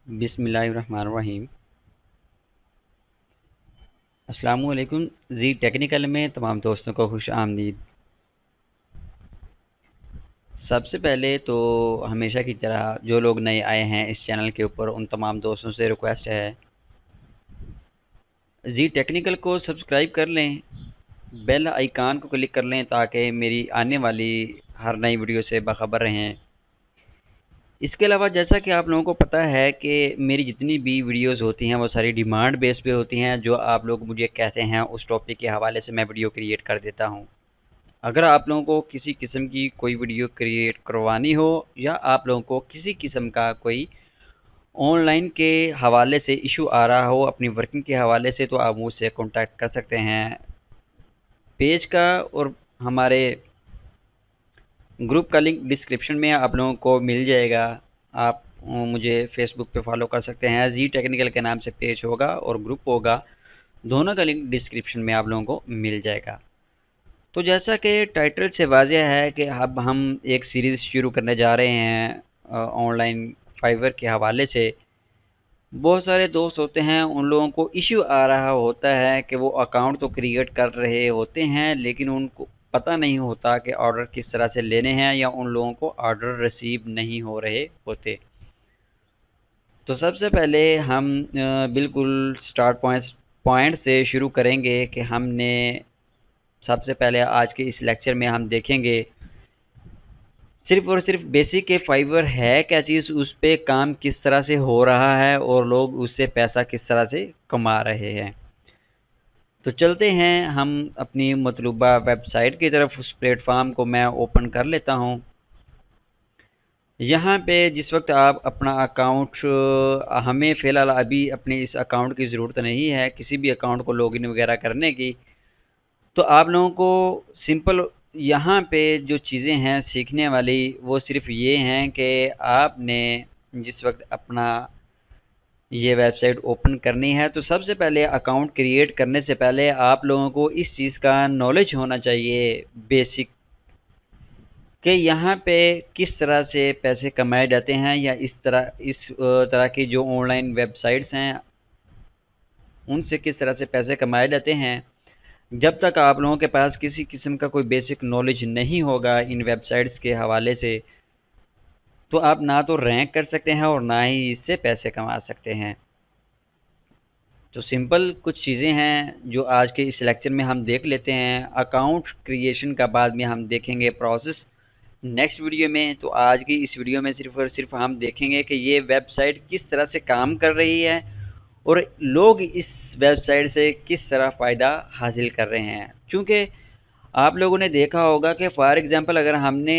बिस्मिल्लाहिर्रहमानिर्रहीम। अस्सलामुअलैकुम। जी टेक्निकल में तमाम दोस्तों को खुश आमदीद। सबसे पहले तो हमेशा की तरह जो लोग नए आए हैं इस चैनल के ऊपर उन तमाम दोस्तों से रिक्वेस्ट है जी टेक्निकल को सब्सक्राइब कर लें, बेल आइकान को क्लिक कर लें ताकि मेरी आने वाली हर नई वीडियो से बाखबर रहें। इसके अलावा जैसा कि आप लोगों को पता है कि मेरी जितनी भी वीडियोस होती हैं वो सारी डिमांड बेस पे होती हैं। जो आप लोग मुझे कहते हैं उस टॉपिक के हवाले से मैं वीडियो क्रिएट कर देता हूं। अगर आप लोगों को किसी किस्म की कोई वीडियो क्रिएट करवानी हो या आप लोगों को किसी किस्म का कोई ऑनलाइन के हवाले से इशू आ रहा हो अपनी वर्किंग के हवाले से, तो आप मुझसे कांटेक्ट कर सकते हैं। पेज का और हमारे ग्रुप का लिंक डिस्क्रिप्शन में आप लोगों को मिल जाएगा। आप मुझे फेसबुक पे फॉलो कर सकते हैं, जी टेक्निकल के नाम से पेज होगा और ग्रुप होगा, दोनों का लिंक डिस्क्रिप्शन में आप लोगों को मिल जाएगा। तो जैसा कि टाइटल से वाज़ेह है कि अब हम एक सीरीज़ शुरू करने जा रहे हैं ऑनलाइन फाइवर के हवाले से। बहुत सारे दोस्त होते हैं, उन लोगों को इश्यू आ रहा होता है कि वो अकाउंट तो क्रिएट कर रहे होते हैं लेकिन उनको पता नहीं होता कि ऑर्डर किस तरह से लेने हैं या उन लोगों को ऑर्डर रिसीव नहीं हो रहे होते। तो सबसे पहले हम बिल्कुल स्टार्ट पॉइंट से शुरू करेंगे कि हमने सबसे पहले आज के इस लेक्चर में हम देखेंगे सिर्फ़ और सिर्फ बेसिक के फाइवर है क्या चीज़, उस पे काम किस तरह से हो रहा है और लोग उससे पैसा किस तरह से कमा रहे हैं। तो चलते हैं हम अपनी मतलूबा वेबसाइट की तरफ। उस प्लेटफॉर्म को मैं ओपन कर लेता हूँ। यहाँ पे जिस वक्त आप अपना अकाउंट, हमें फ़िलहाल अभी अपने इस अकाउंट की ज़रूरत नहीं है किसी भी अकाउंट को लॉगिन वगैरह करने की। तो आप लोगों को सिंपल यहाँ पे जो चीज़ें हैं सीखने वाली वो सिर्फ ये हैं कि आपने जिस वक्त अपना ये वेबसाइट ओपन करनी है तो सबसे पहले अकाउंट क्रिएट करने से पहले आप लोगों को इस चीज़ का नॉलेज होना चाहिए बेसिक, कि यहाँ पे किस तरह से पैसे कमाए जाते हैं या इस तरह की जो ऑनलाइन वेबसाइट्स हैं उनसे किस तरह से पैसे कमाए जाते हैं। जब तक आप लोगों के पास किसी किस्म का कोई बेसिक नॉलेज नहीं होगा इन वेबसाइट्स के हवाले से, तो आप ना तो रैंक कर सकते हैं और ना ही इससे पैसे कमा सकते हैं। तो सिंपल कुछ चीज़ें हैं जो आज के इस लेक्चर में हम देख लेते हैं। अकाउंट क्रिएशन का बाद में हम देखेंगे प्रोसेस नेक्स्ट वीडियो में। तो आज की इस वीडियो में सिर्फ और सिर्फ हम देखेंगे कि ये वेबसाइट किस तरह से काम कर रही है और लोग इस वेबसाइट से किस तरह फ़ायदा हासिल कर रहे हैं। चूँकि आप लोगों ने देखा होगा कि फ़ॉर एग्ज़ाम्पल अगर हमने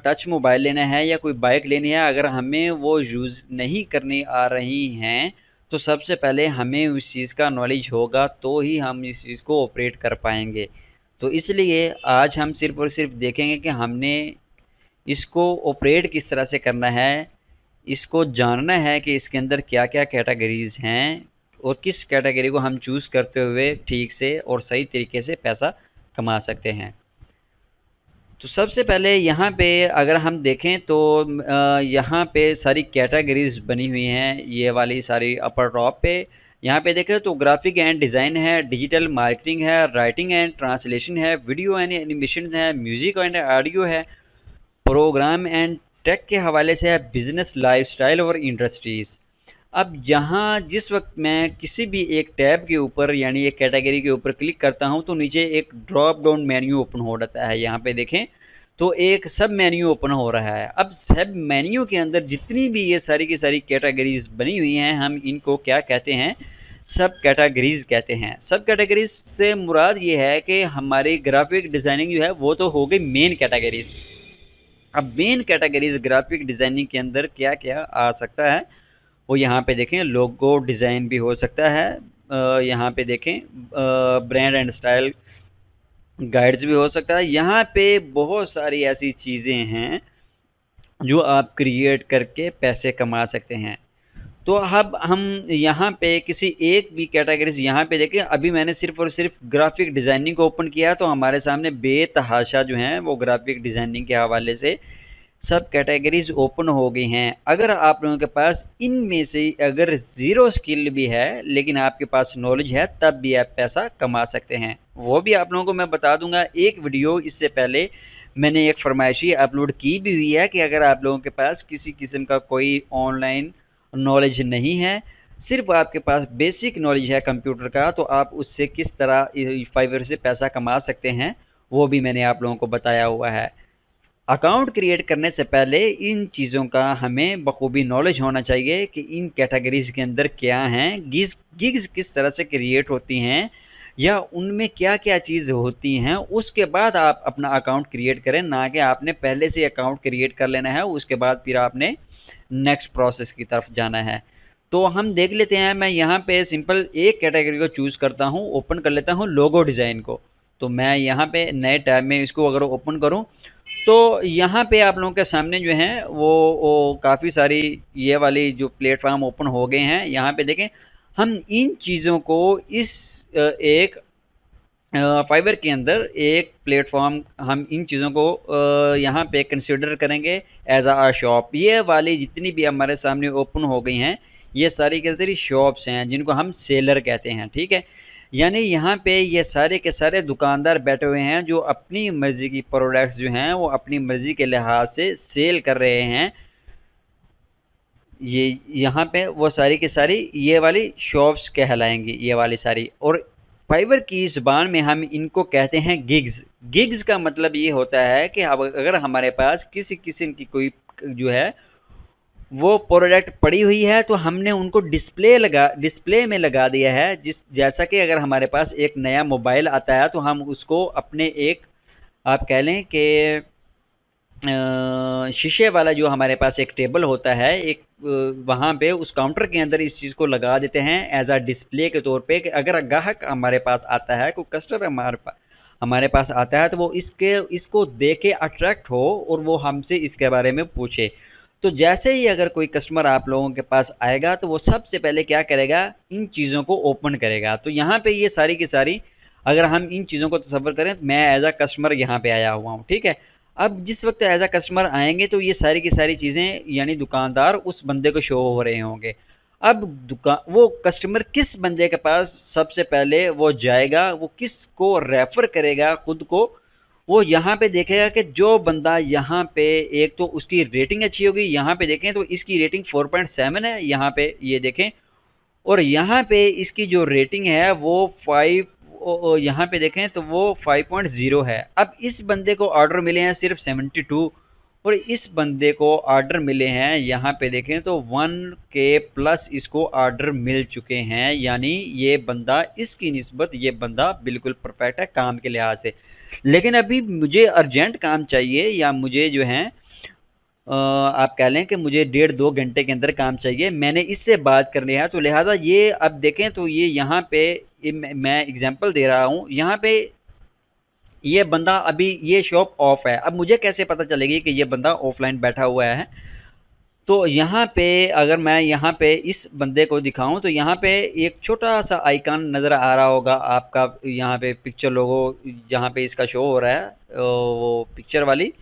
टच मोबाइल लेना है या कोई बाइक लेनी है, अगर हमें वो यूज़ नहीं करनी आ रही हैं तो सबसे पहले हमें उस चीज़ का नॉलेज होगा तो ही हम इस चीज़ को ऑपरेट कर पाएंगे। तो इसलिए आज हम सिर्फ़ और सिर्फ देखेंगे कि हमने इसको ऑपरेट किस तरह से करना है, इसको जानना है कि इसके अंदर क्या-क्या कैटेगरीज़ हैं और किस कैटेगरी को हम चूज़ करते हुए ठीक से और सही तरीके से पैसा कमा सकते हैं। तो सबसे पहले यहाँ पे अगर हम देखें तो यहाँ पे सारी कैटेगरीज़ बनी हुई हैं। ये वाली सारी अपर टॉप पे यहाँ पे देखें तो ग्राफिक एंड डिज़ाइन है, डिजिटल मार्केटिंग है, राइटिंग एंड ट्रांसलेशन है, वीडियो एंड एनिमेशन है, म्यूज़िक एंड ऑडियो है, प्रोग्राम एंड टेक के हवाले से है, बिज़नेस, लाइफस्टाइल और इंडस्ट्रीज़। अब यहाँ जिस वक्त मैं किसी भी एक टैब के ऊपर यानी एक कैटेगरी के ऊपर क्लिक करता हूँ तो नीचे एक ड्रॉप डाउन मेन्यू ओपन हो जाता है। यहाँ पे देखें तो एक सब मेन्यू ओपन हो रहा है। अब सब मेन्यू के अंदर जितनी भी ये सारी की सारी कैटेगरीज बनी हुई हैं हम इनको क्या कहते हैं, सब कैटेगरीज कहते हैं। सब कैटेगरीज से मुराद ये है कि हमारी ग्राफिक डिज़ाइनिंग जो है वो तो हो गई मेन कैटेगरीज। अब मेन कैटेगरीज ग्राफिक डिज़ाइनिंग के अंदर क्या क्या आ सकता है वो यहाँ पे देखें। लोगो डिज़ाइन भी हो सकता है, यहाँ पे देखें ब्रांड एंड स्टाइल गाइड्स भी हो सकता है। यहाँ पे बहुत सारी ऐसी चीज़ें हैं जो आप क्रिएट करके पैसे कमा सकते हैं। तो अब हम यहाँ पे किसी एक भी कैटेगरी से यहाँ पे देखें, अभी मैंने सिर्फ और सिर्फ ग्राफिक डिज़ाइनिंग को ओपन किया तो हमारे सामने बेतहाशा जो हैं वो ग्राफिक डिज़ाइनिंग के हवाले से सब कैटेगरीज ओपन हो गई हैं। अगर आप लोगों के पास इनमें से अगर ज़ीरो स्किल भी है लेकिन आपके पास नॉलेज है, तब भी आप पैसा कमा सकते हैं। वो भी आप लोगों को मैं बता दूंगा। एक वीडियो इससे पहले मैंने एक फरमाइशी अपलोड की भी हुई है कि अगर आप लोगों के पास किसी किस्म का कोई ऑनलाइन नॉलेज नहीं है, सिर्फ आपके पास बेसिक नॉलेज है कंप्यूटर का, तो आप उससे किस तरह फाइवर से पैसा कमा सकते हैं, वो भी मैंने आप लोगों को बताया हुआ है। अकाउंट क्रिएट करने से पहले इन चीज़ों का हमें बखूबी नॉलेज होना चाहिए कि इन कैटेगरीज के अंदर क्या हैं, गिग्स किस तरह से क्रिएट होती हैं या उनमें क्या क्या चीज़ होती हैं। उसके बाद आप अपना अकाउंट क्रिएट करें, ना कि आपने पहले से अकाउंट क्रिएट कर लेना है उसके बाद फिर आपने नेक्स्ट प्रोसेस की तरफ जाना है। तो हम देख लेते हैं। मैं यहाँ पे सिंपल एक कैटेगरी को चूज़ करता हूँ, ओपन कर लेता हूँ लोगो डिज़ाइन को। तो मैं यहाँ पे नए टैब में इसको अगर ओपन करूँ तो यहाँ पे आप लोगों के सामने जो है वो काफ़ी सारी ये वाली जो प्लेटफॉर्म ओपन हो गए हैं। यहाँ पे देखें, हम इन चीज़ों को इस एक फाइबर के अंदर एक प्लेटफॉर्म, हम इन चीज़ों को यहाँ पे कंसिडर करेंगे एज आ शॉप। ये वाली जितनी भी हमारे सामने ओपन हो गई हैं, ये सारी के सारी शॉप्स हैं जिनको हम सेलर कहते हैं, ठीक है। यानी यहाँ पे ये सारे के सारे दुकानदार बैठे हुए हैं जो अपनी मर्ज़ी की प्रोडक्ट्स जो हैं वो अपनी मर्ज़ी के लिहाज से सेल कर रहे हैं। ये यहाँ पे वो सारी की सारी ये वाली शॉप्स कहलाएंगी, ये वाली सारी। और फाइवर की ज़बान में हम इनको कहते हैं गिग्स। गिग्स का मतलब ये होता है कि अब अगर हमारे पास किसी किस्म की कोई जो है वो प्रोडक्ट पड़ी हुई है तो हमने उनको डिस्प्ले में लगा दिया है। जैसा कि अगर हमारे पास एक नया मोबाइल आता है तो हम उसको अपने एक, आप कह लें कि शीशे वाला जो हमारे पास एक टेबल होता है, एक वहाँ पे उस काउंटर के अंदर इस चीज़ को लगा देते हैं एज आ डिस्प्ले के तौर पे कि अगर ग्राहक हमारे पास आता है, कोई कस्टमर हमारे पास आता है तो वो इसको देख के अट्रैक्ट हो और वो हमसे इसके बारे में पूछे। तो जैसे ही अगर कोई कस्टमर आप लोगों के पास आएगा तो वो सबसे पहले क्या करेगा, इन चीज़ों को ओपन करेगा। तो यहाँ पे ये सारी की सारी, अगर हम इन चीज़ों को तसव्वुर करें तो मैं एज आ कस्टमर यहाँ पे आया हुआ हूँ, ठीक है। अब जिस वक्त एज आ कस्टमर आएंगे तो ये सारी की सारी चीज़ें यानी दुकानदार उस बंदे को शो हो रहे होंगे। अब दुकान वो कस्टमर किस बंदे के पास सबसे पहले वो जाएगा, वो किस को रेफ़र करेगा खुद को, वो यहाँ पे देखेगा कि जो बंदा यहाँ पे, एक तो उसकी रेटिंग अच्छी होगी। यहाँ पे देखें तो इसकी रेटिंग 4.7 है, यहाँ पे ये देखें। और यहाँ पे इसकी जो रेटिंग है वो 5, यहाँ पे देखें तो वो 5.0 है। अब इस बंदे को ऑर्डर मिले हैं सिर्फ 72 और इस बंदे को ऑर्डर मिले हैं, यहाँ पे देखें तो 1K प्लस इसको ऑर्डर मिल चुके हैं। यानी ये बंदा, इसकी निस्बत ये बंदा बिल्कुल परफेक्ट है काम के लिहाज से। लेकिन अभी मुझे अर्जेंट काम चाहिए या मुझे जो है आप कह लें कि मुझे 1.5-2 घंटे के अंदर काम चाहिए, मैंने इससे बात करनी है। तो लिहाजा ये अब देखें तो ये यहाँ पे मैं एग्जांपल दे रहा हूँ। यहाँ पे ये बंदा अभी ये शॉप ऑफ है। अब मुझे कैसे पता चलेगी कि ये बंदा ऑफलाइन बैठा हुआ है? तो यहाँ पे अगर मैं यहाँ पे इस बंदे को दिखाऊं तो यहाँ पे एक छोटा सा आइकन नज़र आ रहा होगा आपका, यहाँ पे पिक्चर लोगो जहाँ पे इसका शो हो रहा है, वो पिक्चर वाली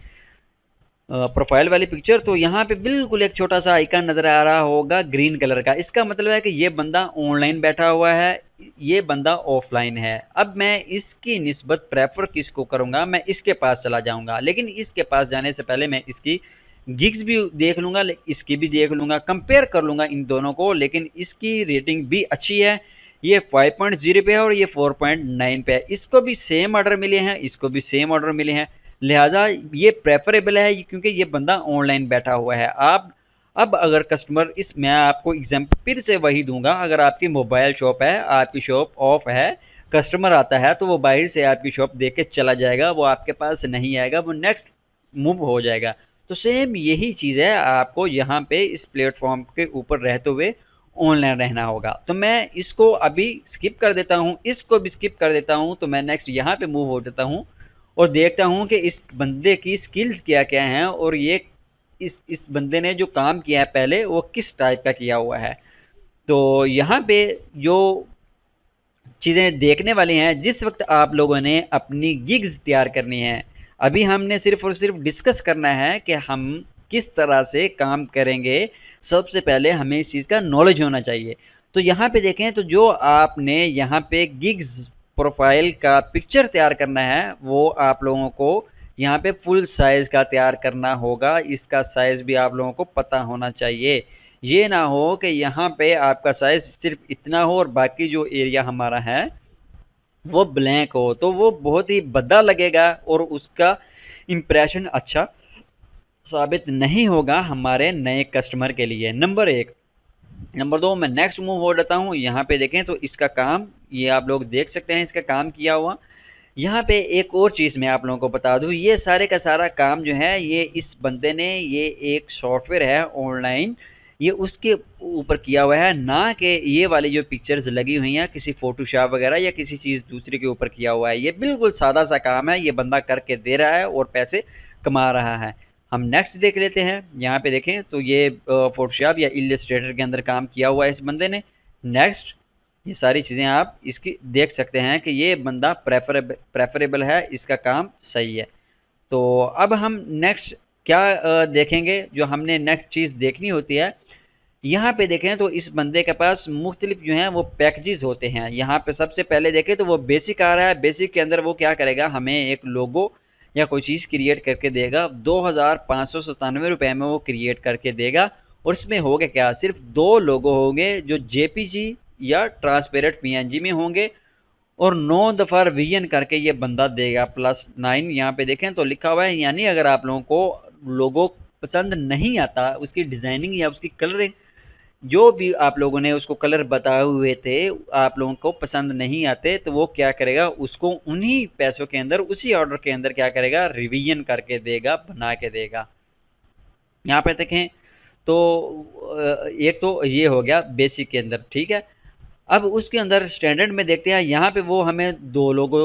प्रोफाइल वाली पिक्चर। तो यहाँ पे बिल्कुल एक छोटा सा आइकन नज़र आ रहा होगा ग्रीन कलर का। इसका मतलब है कि ये बंदा ऑनलाइन बैठा हुआ है, ये बंदा ऑफलाइन है। अब मैं इसकी निस्बत प्रेफर किसको करूँगा, मैं इसके पास चला जाऊँगा। लेकिन इसके पास जाने से पहले मैं इसकी गिग्स भी देख लूँगा, इसकी भी देख लूँगा, कंपेयर कर लूँगा इन दोनों को। लेकिन इसकी रेटिंग भी अच्छी है, ये 5.0 पे है और ये 4.9 पे है। इसको भी सेम ऑर्डर मिले हैं, इसको भी सेम ऑर्डर मिले हैं, लिहाजा ये प्रेफरेबल है क्योंकि ये बंदा ऑनलाइन बैठा हुआ है। आप अब अगर कस्टमर, इस मैं आपको एग्जांपल फिर से वही दूंगा, अगर आपकी मोबाइल शॉप है, आपकी शॉप ऑफ है, कस्टमर आता है तो वो बाहर से आपकी शॉप देख के चला जाएगा, वो आपके पास नहीं आएगा, वो नेक्स्ट मूव हो जाएगा। तो सेम यही चीज़ है, आपको यहाँ पे इस प्लेटफॉर्म के ऊपर रहते हुए ऑनलाइन रहना होगा। तो मैं इसको अभी स्किप कर देता हूँ, इसको भी स्किप कर देता हूँ। तो मैं नेक्स्ट यहाँ पे मूव हो जाता हूँ और देखता हूँ कि इस बंदे की स्किल्स क्या क्या हैं और ये इस बंदे ने जो काम किया है पहले वो किस टाइप का किया हुआ है। तो यहाँ पे जो चीज़ें देखने वाली हैं, जिस वक्त आप लोगों ने अपनी गिग्स तैयार करनी है, अभी हमने सिर्फ और सिर्फ डिस्कस करना है कि हम किस तरह से काम करेंगे, सबसे पहले हमें इस चीज़ का नॉलेज होना चाहिए। तो यहाँ पे देखें तो जो आपने यहाँ पे गिग्स प्रोफाइल का पिक्चर तैयार करना है, वो आप लोगों को यहाँ पे फुल साइज़ का तैयार करना होगा। इसका साइज़ भी आप लोगों को पता होना चाहिए। ये ना हो कि यहाँ पे आपका साइज़ सिर्फ इतना हो और बाकी जो एरिया हमारा है वो ब्लैंक हो, तो वो बहुत ही भद्दा लगेगा और उसका इम्प्रेशन अच्छा साबित नहीं होगा हमारे नए कस्टमर के लिए। नंबर 1। नंबर 2, मैं नेक्स्ट मूव हो जाता हूँ। यहाँ पे देखें तो इसका काम, ये आप लोग देख सकते हैं इसका काम किया हुआ। यहाँ पे एक और चीज़ मैं आप लोगों को बता दूँ, ये सारे का सारा काम जो है ये इस बंदे ने, ये एक सॉफ्टवेयर है ऑनलाइन, ये उसके ऊपर किया हुआ है, ना कि ये वाली जो पिक्चर्स लगी हुई हैं किसी फोटोशॉप वगैरह या किसी चीज़ दूसरे के ऊपर किया हुआ है। ये बिल्कुल सादा सा काम है, ये बंदा करके दे रहा है और पैसे कमा रहा है। हम नेक्स्ट देख लेते हैं। यहाँ पे देखें तो ये फोटोशॉप या इलस्ट्रेटर के अंदर काम किया हुआ है इस बंदे ने। नेक्स्ट, ये सारी चीज़ें आप इसकी देख सकते हैं कि ये बंदा प्रेफरेबल है, इसका काम सही है। तो अब हम नेक्स्ट क्या देखेंगे, जो हमने नेक्स्ट चीज़ देखनी होती है। यहाँ पे देखें तो इस बंदे के पास मुख्तलिफ जो हैं वो पैकेजेस होते हैं। यहाँ पे सबसे पहले देखें तो वो बेसिक आ रहा है। बेसिक के अंदर वो क्या करेगा, हमें एक लोगो या कोई चीज़ क्रिएट करके देगा। 2597 रुपये में वो क्रिएट करके देगा। और इसमें होगा क्या, सिर्फ 2 लोगो होंगे जो जेपीजी या ट्रांसपेरेंट पीएनजी में होंगे और 9 दफ़ा रिवीजन करके ये बंदा देगा। +9 यहाँ पे देखें तो लिखा हुआ है। यानी अगर आप लोगों को लोगो पसंद नहीं आता, उसकी डिज़ाइनिंग या उसकी कलरिंग, जो भी आप लोगों ने उसको कलर बताए हुए थे, आप लोगों को पसंद नहीं आते, तो वो क्या करेगा, उसको उन्हीं पैसों के अंदर, उसी ऑर्डर के अंदर क्या करेगा, रिवीजन करके देगा, बना के देगा। यहाँ पे देखें तो एक तो ये हो गया बेसिक के अंदर, ठीक है। अब उसके अंदर स्टैंडर्ड में देखते हैं। यहाँ पे वो हमें 2 लोगो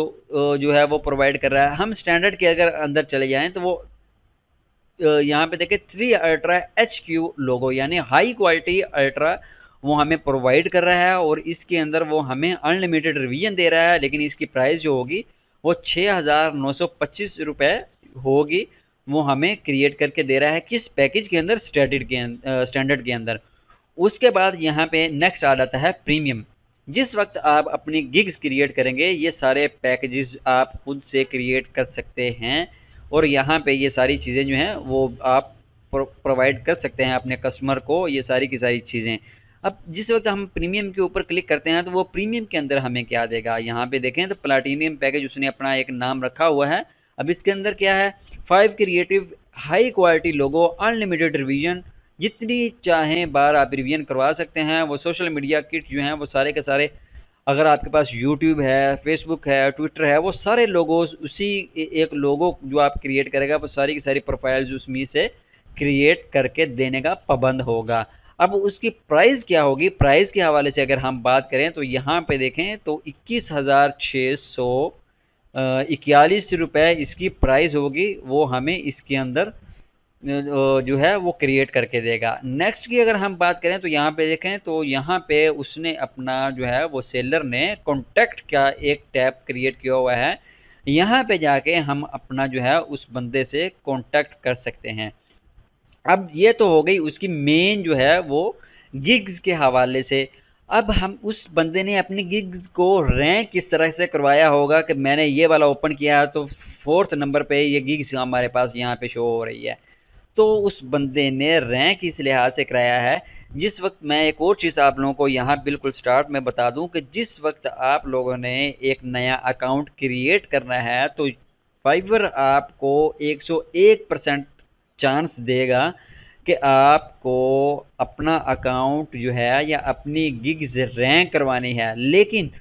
जो है वो प्रोवाइड कर रहा है। हम स्टैंडर्ड के अगर अंदर चले जाएँ तो वो यहाँ पे देखिए 3 अल्ट्रा HQ लोगो यानी हाई क्वालिटी अल्ट्रा वो हमें प्रोवाइड कर रहा है और इसके अंदर वो हमें अनलिमिटेड रिवीजन दे रहा है। लेकिन इसकी प्राइस जो होगी वो 6,925 रुपये होगी। वो हमें क्रिएट करके दे रहा है किस पैकेज के अंदर, स्टैंडर्ड के अंदर। उसके बाद यहाँ पे नेक्स्ट आ जाता है प्रीमियम। जिस वक्त आप अपनी गिग्स क्रिएट करेंगे, ये सारे पैकेजेस आप खुद से क्रिएट कर सकते हैं और यहाँ पे ये सारी चीज़ें जो हैं वो आप प्रोवाइड कर सकते हैं अपने कस्टमर को, ये सारी की सारी चीज़ें। अब जिस वक्त हम प्रीमियम के ऊपर क्लिक करते हैं तो वो प्रीमियम के अंदर हमें क्या देगा, यहाँ पे देखें तो प्लाटिनियम पैकेज उसने अपना एक नाम रखा हुआ है। अब इसके अंदर क्या है, 5 क्रिएटिव हाई क्वालिटी लोगो, अनलिमिटेड रिवीजन, जितनी चाहें बार आप रिवीजन करवा सकते हैं। वो सोशल मीडिया किट जो हैं वो सारे के सारे, अगर आपके पास यूट्यूब है, फेसबुक है, ट्विटर है, वो सारे लोगोस उसी एक लोगो जो आप क्रिएट करेगा वो सारी की सारी प्रोफाइल्स उसमें से क्रिएट करके देने का पाबंद होगा। अब उसकी प्राइस क्या होगी, प्राइस के हवाले से अगर हम बात करें तो यहाँ पे देखें तो 21,641 रुपये इसकी प्राइस होगी। वो हमें इसके अंदर जो है वो क्रिएट करके देगा। नेक्स्ट की अगर हम बात करें तो यहाँ पे देखें तो यहाँ पे उसने अपना जो है वो सेलर ने कॉन्टैक्ट का एक टैब क्रिएट किया हुआ है। यहाँ पे जाके हम अपना जो है उस बंदे से कॉन्टैक्ट कर सकते हैं। अब ये तो हो गई उसकी मेन जो है वो गिग्स के हवाले से। अब हम उस बंदे ने अपनी गिग्स को रैंक किस तरह से करवाया होगा कि मैंने ये वाला ओपन किया तो 4th नंबर पे ये गिग्स हमारे पास यहाँ पे शो हो रही है। तो उस बंदे ने रैंक इस लिहाज से कराया है। जिस वक्त मैं एक और चीज़ आप लोगों को यहाँ बिल्कुल स्टार्ट में बता दूं कि जिस वक्त आप लोगों ने एक नया अकाउंट क्रिएट करना है तो फाइवर आपको 101% चांस देगा कि आपको अपना अकाउंट जो है या अपनी गिग्स रैंक करवानी है। लेकिन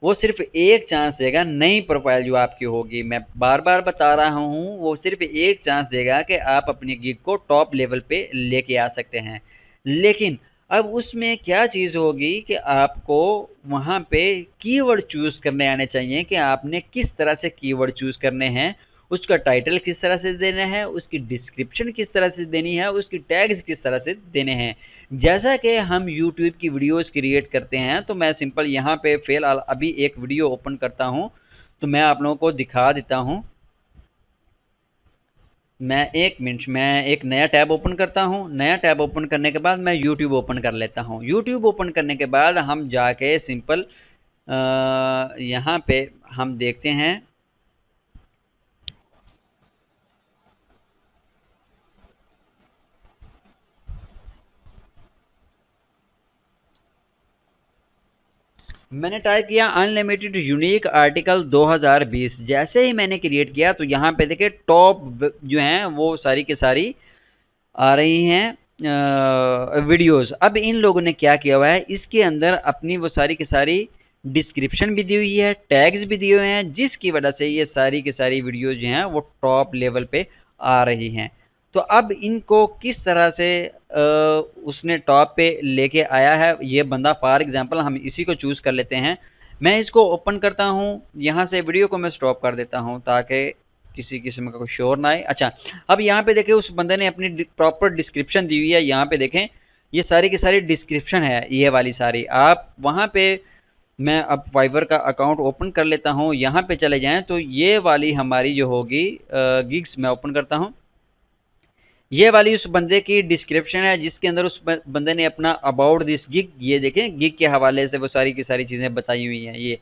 वो सिर्फ एक चांस देगा, नई प्रोफाइल जो आपकी होगी, मैं बार बार बता रहा हूँ, वो सिर्फ एक चांस देगा कि आप अपनी गिग को टॉप लेवल पे लेके आ सकते हैं। लेकिन अब उसमें क्या चीज़ होगी कि आपको वहाँ पे कीवर्ड चूज़ करने आने चाहिए कि आपने किस तरह से कीवर्ड चूज़ करने हैं, उसका टाइटल किस तरह से देना है, उसकी डिस्क्रिप्शन किस तरह से देनी है, उसकी टैग्स किस तरह से देने हैं। जैसा कि हम यूट्यूब की वीडियोस क्रिएट करते हैं तो मैं सिंपल यहाँ पे फ़िलहाल अभी एक वीडियो ओपन करता हूँ तो मैं आप लोगों को दिखा देता हूँ। मैं एक मिनट, मैं एक नया टैब ओपन करता हूँ। नया टैब ओपन करने के बाद मैं यूट्यूब ओपन कर लेता हूँ। यूट्यूब ओपन करने के बाद हम जाके सिंपल यहाँ पे हम देखते हैं। मैंने टाइप किया अनलिमिटेड यूनिक आर्टिकल 2020। जैसे ही मैंने क्रिएट किया तो यहाँ पे देखिए टॉप जो हैं वो सारी की सारी आ रही हैं वीडियोस। अब इन लोगों ने क्या किया हुआ है, इसके अंदर अपनी वो सारी की सारी डिस्क्रिप्शन भी दी हुई है, टैग्स भी दिए हुए हैं, जिसकी वजह से ये सारी की सारी वीडियोस जो हैं वो टॉप लेवल पे आ रही हैं। तो अब इनको किस तरह से उसने टॉप पे लेके आया है ये बंदा, फॉर एग्जांपल हम इसी को चूज़ कर लेते हैं। मैं इसको ओपन करता हूँ, यहाँ से वीडियो को मैं स्टॉप कर देता हूँ ताकि किसी किस्म का कोई शोर ना आए। अच्छा, अब यहाँ पे देखें उस बंदे ने अपनी प्रॉपर डिस्क्रिप्शन दी हुई है। यहाँ पे देखें ये सारी की सारी डिस्क्रिप्शन है, ये वाली सारी। आप वहाँ पे, मैं अब फाइवर का अकाउंट ओपन कर लेता हूँ, यहाँ पे चले जाएं तो ये वाली हमारी जो होगी गिग्स, मैं ओपन करता हूँ। ये वाली उस बंदे की डिस्क्रिप्शन है जिसके अंदर उस बंदे ने अपना अबाउट दिस गिग, ये देखें गिग के हवाले से वो सारी की सारी चीज़ें बताई हुई हैं। ये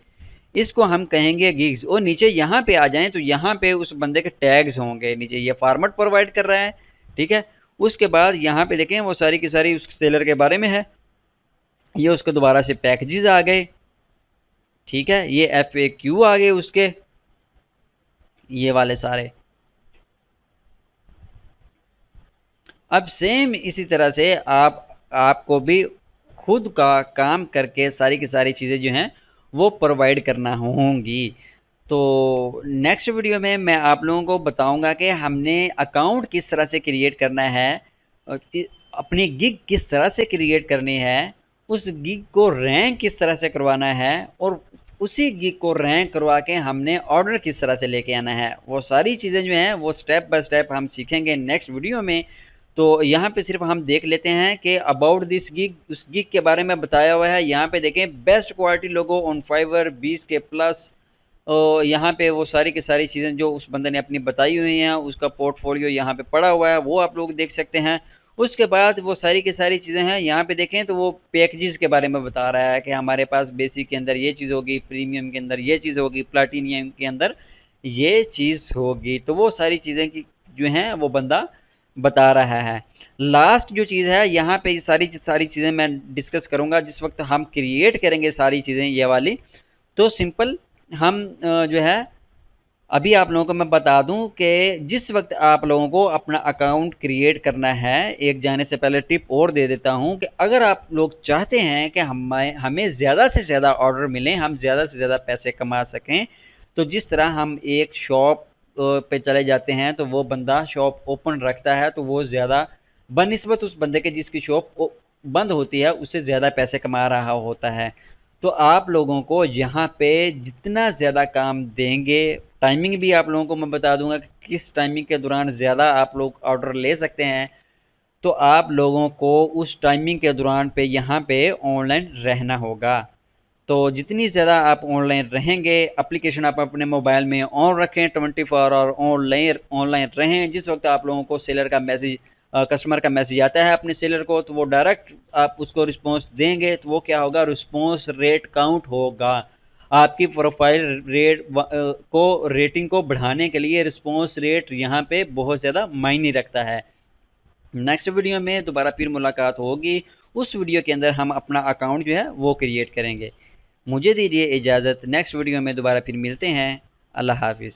इसको हम कहेंगे गिग्स। और नीचे यहाँ पे आ जाएं तो यहाँ पे उस बंदे के टैग्स होंगे नीचे, ये फॉर्मेट प्रोवाइड कर रहा है, ठीक है। उसके बाद यहाँ पे देखें वो सारी की सारी उस सेलर के बारे में है। ये उसके दोबारा से पैकेजेस आ गए, ठीक है। ये FAQ आ गए उसके, ये वाले सारे। अब सेम इसी तरह से आपको भी खुद का काम करके सारी की सारी चीज़ें जो हैं वो प्रोवाइड करना होंगी। तो नेक्स्ट वीडियो में मैं आप लोगों को बताऊंगा कि हमने अकाउंट किस तरह से क्रिएट करना है, अपनी गिग किस तरह से क्रिएट करनी है, उस गिग को रैंक किस तरह से करवाना है, और उसी गिग को रैंक करवा के हमने ऑर्डर किस तरह से लेके आना है। वो सारी चीज़ें जो हैं वो स्टेप बाय स्टेप हम सीखेंगे नेक्स्ट वीडियो में। तो यहाँ पे सिर्फ हम देख लेते हैं कि अबाउट दिस गिग, उस गिग के बारे में बताया हुआ है। यहाँ पे देखें best quality logo on Fiverr 20K plus. यहाँ पे वो सारी की सारी चीज़ें जो उस बंदे ने अपनी बताई हुई हैं, उसका पोर्टफोलियो यहाँ पे पड़ा हुआ है, वो आप लोग देख सकते हैं। उसके बाद वो सारी की सारी चीज़ें हैं, यहाँ पे देखें तो वो पैकेजेस के बारे में बता रहा है कि हमारे पास बेसिक के अंदर ये चीज़ होगी, प्रीमियम के अंदर ये चीज़ होगी, प्लाटीनियम के अंदर ये चीज़ होगी। तो वो सारी चीज़ें की जो हैं वो बंदा बता रहा है। लास्ट जो चीज़ है यहाँ पे ये सारी चीज़ें मैं डिस्कस करूँगा जिस वक्त हम क्रिएट करेंगे सारी चीज़ें ये वाली। तो सिंपल हम जो है अभी आप लोगों को मैं बता दूं कि जिस वक्त आप लोगों को अपना अकाउंट क्रिएट करना है, एक जाने से पहले टिप और दे देता हूं कि अगर आप लोग चाहते हैं कि हमें ज़्यादा से ज़्यादा ऑर्डर मिलें, हम ज़्यादा से ज़्यादा पैसे कमा सकें, तो जिस तरह हम एक शॉप पे चले जाते हैं तो वो बंदा शॉप ओपन रखता है तो वो ज़्यादा बनिस्बत उस बंदे के जिसकी शॉप बंद होती है उससे ज़्यादा पैसे कमा रहा होता है। तो आप लोगों को यहाँ पे जितना ज़्यादा काम देंगे, टाइमिंग भी आप लोगों को मैं बता दूंगा कि किस टाइमिंग के दौरान ज़्यादा आप लोग ऑर्डर ले सकते हैं। तो आप लोगों को उस टाइमिंग के दौरान पे यहाँ पे ऑनलाइन रहना होगा। तो जितनी ज़्यादा आप ऑनलाइन रहेंगे, एप्लीकेशन आप अपने मोबाइल में ऑन रखें, 24 आवर ऑनलाइन ऑनलाइन रहें। जिस वक्त आप लोगों को सेलर का मैसेज, कस्टमर का मैसेज आता है अपने सेलर को, तो वो डायरेक्ट आप उसको रिस्पॉन्स देंगे तो वो क्या होगा, रिस्पॉन्स रेट काउंट होगा। आपकी प्रोफाइल रेट को रेटिंग को बढ़ाने के लिए रिस्पॉन्स रेट यहाँ पे बहुत ज़्यादा मायने रखता है। नेक्स्ट वीडियो में दोबारा फिर मुलाकात होगी। उस वीडियो के अंदर हम अपना अकाउंट जो है वो क्रिएट करेंगे। मुझे दीजिए इजाज़त, नेक्स्ट वीडियो में दोबारा फिर मिलते हैं। अल्लाह हाफिज़।